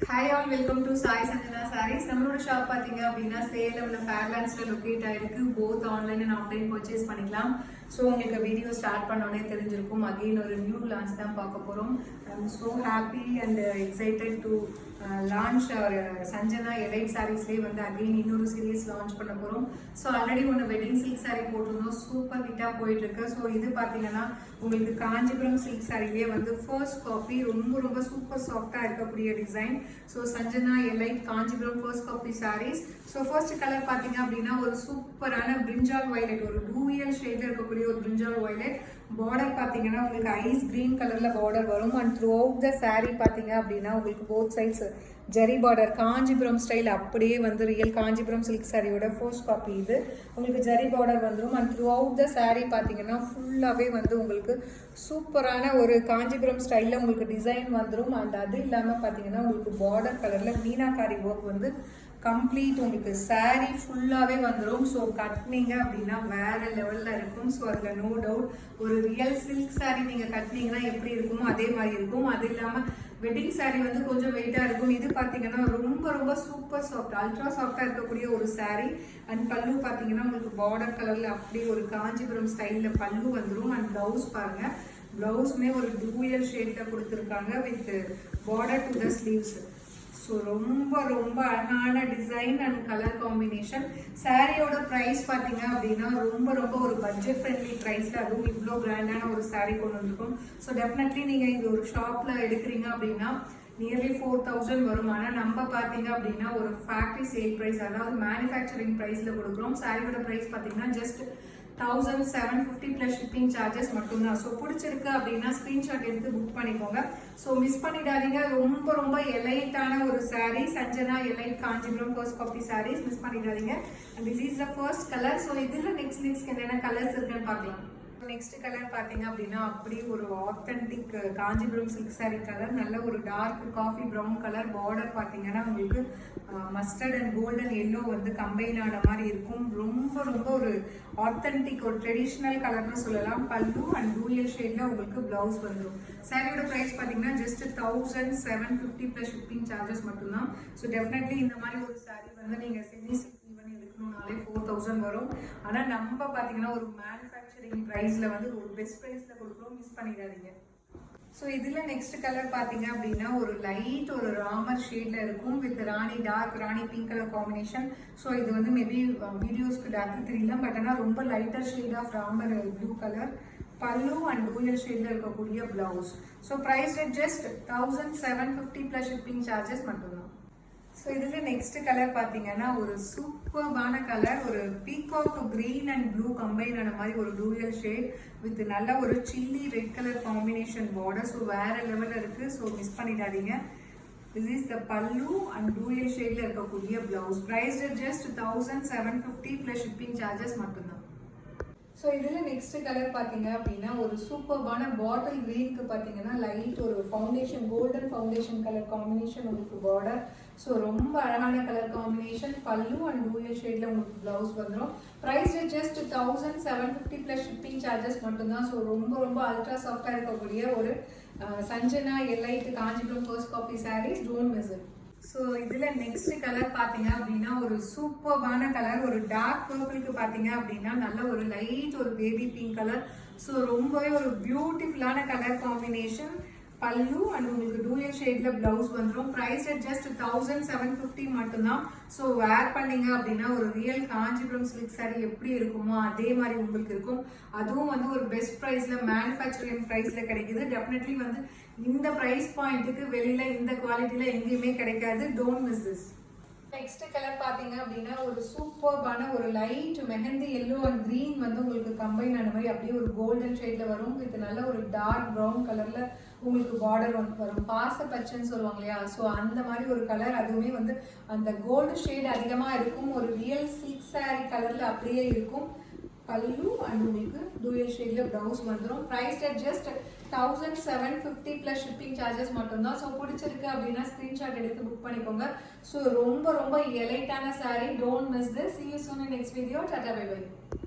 Hi all, welcome to Sai Sanjana sarees. நம்மளோட shop பார்த்தீங்க அப்படின்னா சேலம்ல ஃபேர்லாண்ட்ஸ்ல லொக்கேட் ஆயிருக்கு. Both online and offline purchase பண்ணிக்கலாம். ஸோ உங்களுக்கு வீடியோ ஸ்டார்ட் பண்ணோடனே தெரிஞ்சிருக்கும். அகெயின் ஒரு நியூ லான்ச் தான் பார்க்க போகிறோம். I am so happy and excited to launch ஒரு சஞ்சனா எலைட் சாரீஸ்லேயே வந்து அகெயின் இன்னொரு சீரீஸ் லான்ச் பண்ண போகிறோம். ஸோ ஆல்ரெடி ஒன்று வெட்டிங் சில்க் சாரீ போட்டிருந்தோம், சூப்பர் ஹிட்டாக போயிட்டுருக்கு. ஸோ இது பார்த்தீங்கன்னா உங்களுக்கு காஞ்சிபுரம் சில்க் சாரிலேயே வந்து ஃபர்ஸ்ட் காப்பி, ரொம்ப ரொம்ப சூப்பர் சாஃப்டாக இருக்கக்கூடிய design. So Sanjana elite Kanchipuram first copy sarees. So first colour பார்த்தீங்க அப்படின்னா ஒரு சூப்பரான பிரிஞ்சால் வயலட், ஒரு டூயல் ஷேட்ல இருக்கக்கூடிய ஒரு பிரிஞ்சால் வயலட். பார்டர் பார்த்தீங்கன்னா உங்களுக்கு ஐஸ் கிரீன் கலர்ல பார்டர் வரும். And throughout the sari பார்த்தீங்க அப்படின்னா உங்களுக்கு both sides zari border, Kanchipuram style அப்படியே வந்து ரியல் காஞ்சிபுரம் சில்க் சாரியோட ஃபர்ஸ்ட் காப்பி இது. உங்களுக்கு ஜரி பார்டர் வந்துடும். And throughout the sari பார்த்தீங்கன்னா ஃபுல்லாகவே வந்து உங்களுக்கு சூப்பரான ஒரு காஞ்சிபுரம் ஸ்டைலில் உங்களுக்கு டிசைன் வந்துடும். அண்ட் அது இல்லாமல் பார்த்தீங்கன்னா உங்களுக்கு பார்டர் கலரில் மீனாக்காரி ஒர்க் வந்து கம்ப்ளீட் உங்களுக்கு சாரீ ஃபுல்லாகவே வந்துடும். ஸோ கட்டினீங்க அப்படின்னா வேற லெவலில் இருக்கும். ஸோ அதில் நோ டவுட் ஒரு ரியல் சில்க் சாரீ நீங்கள் கட்டினீங்கன்னா எப்படி இருக்குமோ அதே மாதிரி இருக்கும். அது இல்லாமல் வெட்டிங் சாரீ வந்து கொஞ்சம் வெயிட்டாக இருக்கும். இது பார்த்தீங்கன்னா ரொம்ப ரொம்ப சூப்பர் சாஃப்ட், அல்ட்ரா சாஃப்டாக இருக்கக்கூடிய ஒரு சாரீ. அண்ட் பல்லு பார்த்தீங்கன்னா உங்களுக்கு பார்டர் கலரில் அப்படியே ஒரு காஞ்சிபுரம் ஸ்டைலில் பல்லு வந்துடும். அண்ட் ப்ளவுஸ் பாருங்கள், ப்ளவுஸுமே ஒரு டூயல் ஷேடில் கொடுத்துருக்காங்க with border to the sleeves. So ரொம்ப ரொம்ப அழகான டிசைன் அண்ட் கலர் காம்பினேஷன். சாரியோட ப்ரைஸ் பார்த்தீங்க அப்படின்னா ரொம்ப ரொம்ப ஒரு பட்ஜெட் ஃப்ரெண்ட்லி ப்ரைஸில், அதுவும் இவ்வளோ கிராண்டான ஒரு சாரீ கொண்டு வந்திருக்கும். ஸோ டெஃபினெட்லி நீங்கள் இது ஒரு ஷாப்பில் எடுக்கிறீங்க அப்படின்னா நியர்லி 4000 வரும். ஆனால் நம்ம பார்த்தீங்க அப்படின்னா ஒரு ஃபேக்ட்ரி சேல் ப்ரைஸ், அதாவது மேனுஃபேக்சரிங் ப்ரைஸில் கொடுக்குறோம். சாரியோட ப்ரைஸ் பார்த்தீங்கன்னா ஜஸ்ட் 1750 ப்ளஸ் ஷிப்பிங் சார்ஜஸ் மட்டும்தான். ஸோ பிடிச்சிருக்கு அப்படின்னா ஸ்க்ரீன்ஷாட் எடுத்து புக் பண்ணிக்கோங்க. ஸோ மிஸ் பண்ணிடாதீங்க. ரொம்ப ரொம்ப எலைட்டான ஒரு sari, Sanjana elite Kanchipuram first copy saris, miss பண்ணிடாதீங்க. And this is the first colour. So இதில் நெக்ஸ்ட் என்னென்ன கலர்ஸ் இருக்குன்னு பார்க்கலாம். நெக்ஸ்ட் கலர் பார்த்தீங்க அப்படின்னா அப்படி ஒரு authentic Kanchipuram silk sari colour, நல்ல ஒரு dark coffee brown colour. Border பார்த்தீங்கன்னா உங்களுக்கு மஸ்டர்ட் அண்ட் கோல்டன் எல்லோ வந்து கம்பைன் ஆன மாதிரி இருக்கும். ரொம்ப ரொம்ப ஒரு ஆத்தென்டிக் ஒரு ட்ரெடிஷ்னல் கலர்னு சொல்லலாம். பல்லு அண்ட் டூயல் ஷேட்ல உங்களுக்கு பிளவுஸ் வந்துடும். சாரியோட ப்ரைஸ் பார்த்தீங்கன்னா ஜஸ்ட் 1750 ப்ளஸ் ஷிப்பிங் சார்ஜஸ் மட்டும்தான். ஸோ டெஃபினெட்லி இந்த மாதிரி ஒரு சாரீ வந்து நீங்கள் செமி ஈவன் எடுக்கணும்னாலே 4000 வரும். ஆனால் நம்ம பார்த்தீங்கன்னா ஒரு மேனுஃபேக்சரிங் ப்ரைஸில் வந்து ஒரு பெஸ்ட் ப்ரைஸில் கொடுக்குறோம், மிஸ் பண்ணிடாதீங்க. ஸோ இதில் நெக்ஸ்ட் கலர் பார்த்தீங்க அப்படின்னா ஒரு லைட் ஒரு ராமர் ஷேடில் இருக்கும் with Rani dark Rani pink colour combination. So இது வந்து மேபி வீடியோஸ்க்கு டார்க்கு தெரியல, பட் ஆனால் ரொம்ப lighter shade of Ramar blue colour. Pallu and dual ஷேடில் இருக்கக்கூடிய blouse. So price just 1750 plus shipping charges மட்டும்தான். ஸோ இதில் நெக்ஸ்ட் கலர் பார்த்தீங்கன்னா ஒரு சூப்பர்பான கலர், ஒரு peacock green and blue combine ஆன மாதிரி ஒரு டூயல் ஷேட் வித் நல்ல ஒரு chilli red colour combination border. So வேற லெவலில் இருக்குது. ஸோ மிஸ் பண்ணிடாதீங்க. This is the pallu and dual ஷேடில் இருக்கக்கூடிய blouse. Price just 1750 plus shipping charges மட்டும்தான். ஸோ இதில் நெக்ஸ்ட் கலர் பார்த்தீங்க அப்படின்னா ஒரு சூப்பர்பான பாட்டில் க்ரீனுக்கு பார்த்தீங்கன்னா லைட் ஒரு foundation golden foundation colour combination உங்களுக்கு பார்டர். ஸோ ரொம்ப அழகான colour combination. Pallu and dual ஷேடில் உங்களுக்கு ப்ளவுஸ் வந்துடும். Price just 1750 plus shipping charges மட்டும்தான். ஸோ ரொம்ப ரொம்ப அல்ட்ரா சாஃப்டாக இருக்கக்கூடிய ஒரு Sanjana elite Kanchipuram first copy saris, don't miss it. So இதில் நெக்ஸ்ட் கலர் பார்த்தீங்க அப்படின்னா ஒரு சூப்பர்பான கலர், ஒரு டார்க் பர்பிளுக்கு பார்த்தீங்க அப்படின்னா நல்ல ஒரு லைட் ஒரு பேபி பிங்க் கலர். ஸோ ரொம்பவே ஒரு பியூட்டிஃபுல்லான கலர் காம்பினேஷன். பல்லு அண்ட் உங்களுக்கு டூயல் ஷேட்ல பிளவுஸ் வந்துடும். ப்ரைஸ் ஜஸ்ட் 1750 மட்டும்தான். ஸோ வேர் பண்ணீங்க அப்படின்னா ஒரு ரியல் காஞ்சிபுரம் சில்க் சாரீ எப்படி இருக்குமோ அதே மாதிரி உங்களுக்கு இருக்கும். அதுவும் வந்து ஒரு பெஸ்ட் ப்ரைஸ்ல மேனுஃபேக்சரிங் ப்ரைஸ்ல கிடைக்குது. டெஃபினெட்லி வந்து இந்த ப்ரைஸ் பாயிண்ட்டுக்கு வெளியில இந்த குவாலிட்டியில எங்கேயுமே கிடைக்காது. Don't miss this. Next colour பார்த்தீங்க அப்படின்னா ஒரு சூப்பர்பான ஒரு light mehndi yellow and green வந்து உங்களுக்கு கம்பைன் ஆன மாதிரி அப்படியே ஒரு கோல்டன் ஷேட்ல வரும் வித் நல்ல ஒரு டார்க் ப்ரௌன் கலர்ல உங்களுக்கு பார்டர் வரும். பாச பச்சைன்னு சொல்லுவாங்க இல்லையா, ஸோ அந்த மாதிரி ஒரு கலர். அதுவுமே வந்து அந்த கோல்டு ஷேட் அதிகமாக இருக்கும். ஒரு ரியல் சில்க் சாரி கலர்ல அப்படியே இருக்கும். பல்லு அண்ட் உங்களுக்கு டூயல் ஷேட்ல பிளவுஸ் வந்துடும். Price just 1750 plus shipping charges மட்டும்தான். ஸோ பிடிச்சிருக்கு அப்படின்னா ஸ்க்ரீன்ஷாட் எடுத்து புக் பண்ணிக்கோங்க. ஸோ ரொம்ப ரொம்ப எலைட்டான sari, don't miss this. See you soon in next video. Tata, bye bye.